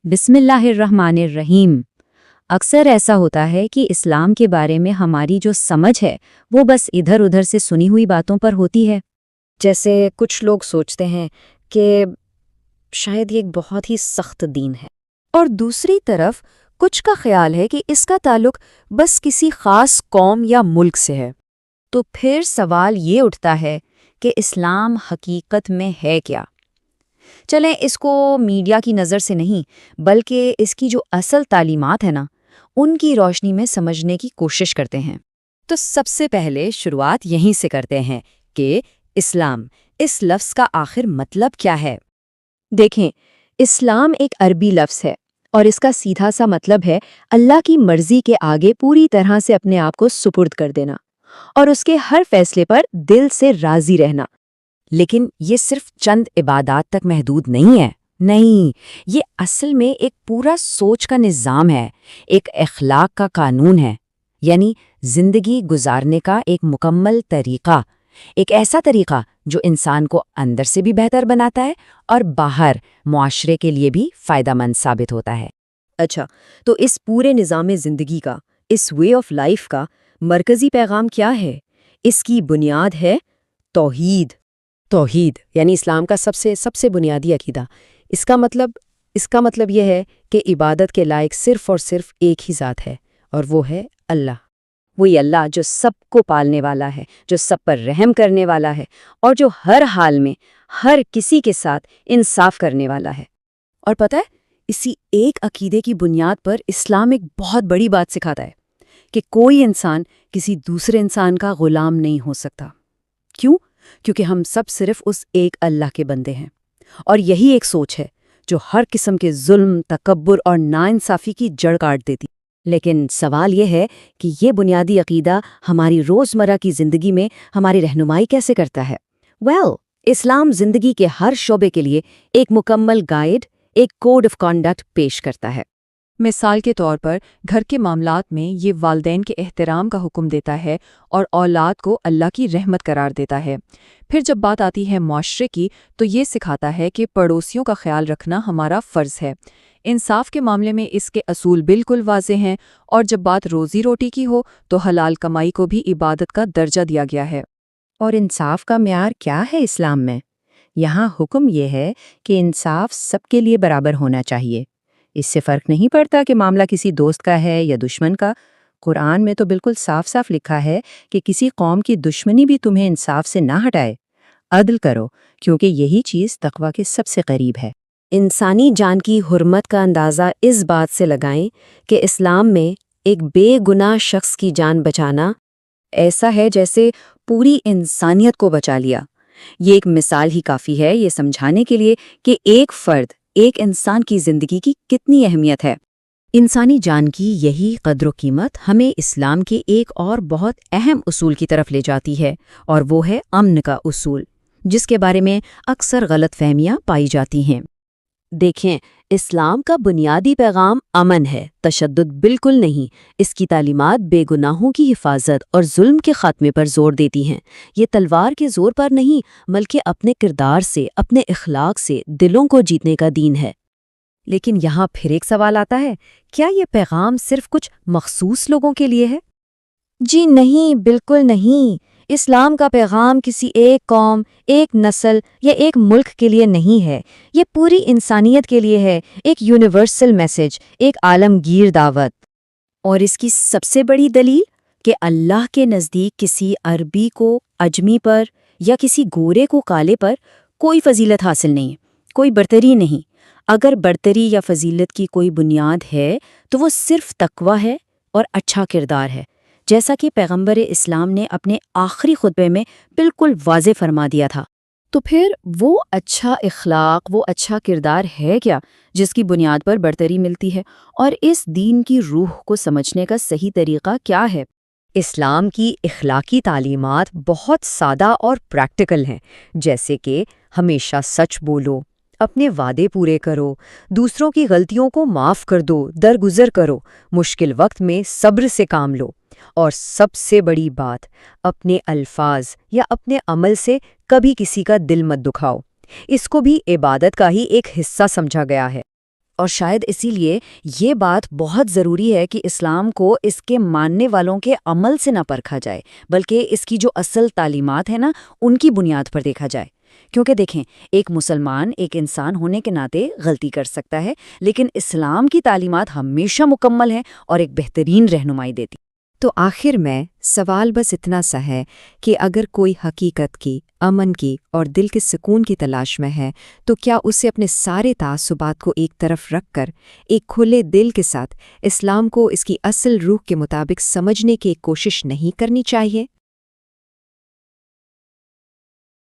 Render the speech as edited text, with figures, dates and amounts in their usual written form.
بسم اللہ الرحمن الرحیم۔ اکثر ایسا ہوتا ہے کہ اسلام کے بارے میں ہماری جو سمجھ ہے وہ بس ادھر ادھر سے سنی ہوئی باتوں پر ہوتی ہے۔ جیسے کچھ لوگ سوچتے ہیں کہ شاید یہ ایک بہت ہی سخت دین ہے، اور دوسری طرف کچھ کا خیال ہے کہ اس کا تعلق بس کسی خاص قوم یا ملک سے ہے۔ تو پھر سوال یہ اٹھتا ہے کہ اسلام حقیقت میں ہے کیا؟ چلیں اس کو میڈیا کی نظر سے نہیں بلکہ اس کی جو اصل تعلیمات ہیں نا ان کی روشنی میں سمجھنے کی کوشش کرتے ہیں۔ تو سب سے پہلے شروعات یہیں سے کرتے ہیں کہ اسلام، اس لفظ کا آخر مطلب کیا ہے؟ دیکھیں، اسلام ایک عربی لفظ ہے اور اس کا سیدھا سا مطلب ہے اللہ کی مرضی کے آگے پوری طرح سے اپنے آپ کو سپرد کر دینا اور اس کے ہر فیصلے پر دل سے راضی رہنا۔ لیکن یہ صرف چند عبادات تک محدود نہیں ہے۔ نہیں، یہ اصل میں ایک پورا سوچ کا نظام ہے، ایک اخلاق کا قانون ہے، یعنی زندگی گزارنے کا ایک مکمل طریقہ، ایک ایسا طریقہ جو انسان کو اندر سے بھی بہتر بناتا ہے اور باہر معاشرے کے لیے بھی فائدہ مند ثابت ہوتا ہے۔ اچھا، تو اس پورے نظام زندگی کا، اس وے آف لائف کا مرکزی پیغام کیا ہے؟ اس کی بنیاد ہے توحید۔ توحید یعنی اسلام کا سب سے بنیادی عقیدہ۔ اس کا مطلب یہ ہے کہ عبادت کے لائق صرف اور صرف ایک ہی ذات ہے، اور وہ ہے اللہ۔ وہی اللہ جو سب کو پالنے والا ہے، جو سب پر رحم کرنے والا ہے اور جو ہر حال میں ہر کسی کے ساتھ انصاف کرنے والا ہے۔ اور پتہ ہے، اسی ایک عقیدے کی بنیاد پر اسلام ایک بہت بڑی بات سکھاتا ہے کہ کوئی انسان کسی دوسرے انسان کا غلام نہیں ہو سکتا۔ کیوں؟ کیونکہ ہم سب صرف اس ایک اللہ کے بندے ہیں، اور یہی ایک سوچ ہے جو ہر قسم کے ظلم، تکبر اور ناانصافی کی جڑ کاٹ دیتی۔ لیکن سوال یہ ہے کہ یہ بنیادی عقیدہ ہماری روزمرہ کی زندگی میں ہماری رہنمائی کیسے کرتا ہے؟ اسلام زندگی کے ہر شعبے کے لیے ایک مکمل گائیڈ، ایک کوڈ آف کانڈکٹ پیش کرتا ہے۔ مثال کے طور پر گھر کے معاملات میں یہ والدین کے احترام کا حکم دیتا ہے اور اولاد کو اللہ کی رحمت قرار دیتا ہے۔ پھر جب بات آتی ہے معاشرے کی تو یہ سکھاتا ہے کہ پڑوسیوں کا خیال رکھنا ہمارا فرض ہے۔ انصاف کے معاملے میں اس کے اصول بالکل واضح ہیں، اور جب بات روزی روٹی کی ہو تو حلال کمائی کو بھی عبادت کا درجہ دیا گیا ہے۔ اور انصاف کا معیار کیا ہے اسلام میں؟ یہاں حکم یہ ہے کہ انصاف سب کے لیے برابر ہونا چاہیے۔ اس سے فرق نہیں پڑتا کہ معاملہ کسی دوست کا ہے یا دشمن کا۔ قرآن میں تو بالکل صاف صاف لکھا ہے کہ کسی قوم کی دشمنی بھی تمہیں انصاف سے نہ ہٹائے۔ عدل کرو، کیونکہ یہی چیز تقویٰ کے سب سے قریب ہے۔ انسانی جان کی حرمت کا اندازہ اس بات سے لگائیں کہ اسلام میں ایک بے گناہ شخص کی جان بچانا ایسا ہے جیسے پوری انسانیت کو بچا لیا۔ یہ ایک مثال ہی کافی ہے یہ سمجھانے کے لیے کہ ایک فرد، ایک انسان کی زندگی کی کتنی اہمیت ہے۔ انسانی جان کی یہی قدر و قیمت ہمیں اسلام کے ایک اور بہت اہم اصول کی طرف لے جاتی ہے، اور وہ ہے امن کا اصول، جس کے بارے میں اکثر غلط فہمیاں پائی جاتی ہیں۔ دیکھیں، اسلام کا بنیادی پیغام امن ہے، تشدد بالکل نہیں۔ اس کی تعلیمات بے گناہوں کی حفاظت اور ظلم کے خاتمے پر زور دیتی ہیں۔ یہ تلوار کے زور پر نہیں بلکہ اپنے کردار سے، اپنے اخلاق سے دلوں کو جیتنے کا دین ہے۔ لیکن یہاں پھر ایک سوال آتا ہے، کیا یہ پیغام صرف کچھ مخصوص لوگوں کے لیے ہے؟ جی نہیں، بالکل نہیں۔ اسلام کا پیغام کسی ایک قوم، ایک نسل یا ایک ملک کے لیے نہیں ہے۔ یہ پوری انسانیت کے لیے ہے، ایک یونیورسل میسج، ایک عالمگیر دعوت۔ اور اس کی سب سے بڑی دلیل کہ اللہ کے نزدیک کسی عربی کو عجمی پر یا کسی گورے کو کالے پر کوئی فضیلت حاصل نہیں، کوئی برتری نہیں۔ اگر برتری یا فضیلت کی کوئی بنیاد ہے تو وہ صرف تقویٰ ہے اور اچھا کردار ہے، جیسا کہ پیغمبر اسلام نے اپنے آخری خطبے میں بالکل واضح فرما دیا تھا۔ تو پھر وہ اچھا اخلاق، وہ اچھا کردار ہے کیا جس کی بنیاد پر برتری ملتی ہے؟ اور اس دین کی روح کو سمجھنے کا صحیح طریقہ کیا ہے؟ اسلام کی اخلاقی تعلیمات بہت سادہ اور پریکٹیکل ہیں، جیسے کہ ہمیشہ سچ بولو، اپنے وعدے پورے کرو، دوسروں کی غلطیوں کو معاف کر دو، درگزر کرو، مشکل وقت میں صبر سے کام لو، اور سب سے بڑی بات، اپنے الفاظ یا اپنے عمل سے کبھی کسی کا دل مت دکھاؤ۔ اس کو بھی عبادت کا ہی ایک حصہ سمجھا گیا ہے۔ اور شاید اسی لیے یہ بات بہت ضروری ہے کہ اسلام کو اس کے ماننے والوں کے عمل سے نہ پرکھا جائے، بلکہ اس کی جو اصل تعلیمات ہیں نا، ان کی بنیاد پر دیکھا جائے۔ کیونکہ دیکھیں، ایک مسلمان ایک انسان ہونے کے ناطے غلطی کر سکتا ہے، لیکن اسلام کی تعلیمات ہمیشہ مکمل ہیں اور ایک بہترین رہنمائی دیتی۔ تو آخر میں سوال بس اتنا سا ہے کہ اگر کوئی حقیقت کی، امن کی اور دل کے سکون کی تلاش میں ہے تو کیا اسے اپنے سارے تعصبات کو ایک طرف رکھ کر ایک کھلے دل کے ساتھ اسلام کو اس کی اصل روح کے مطابق سمجھنے کی کوشش نہیں کرنی چاہیے؟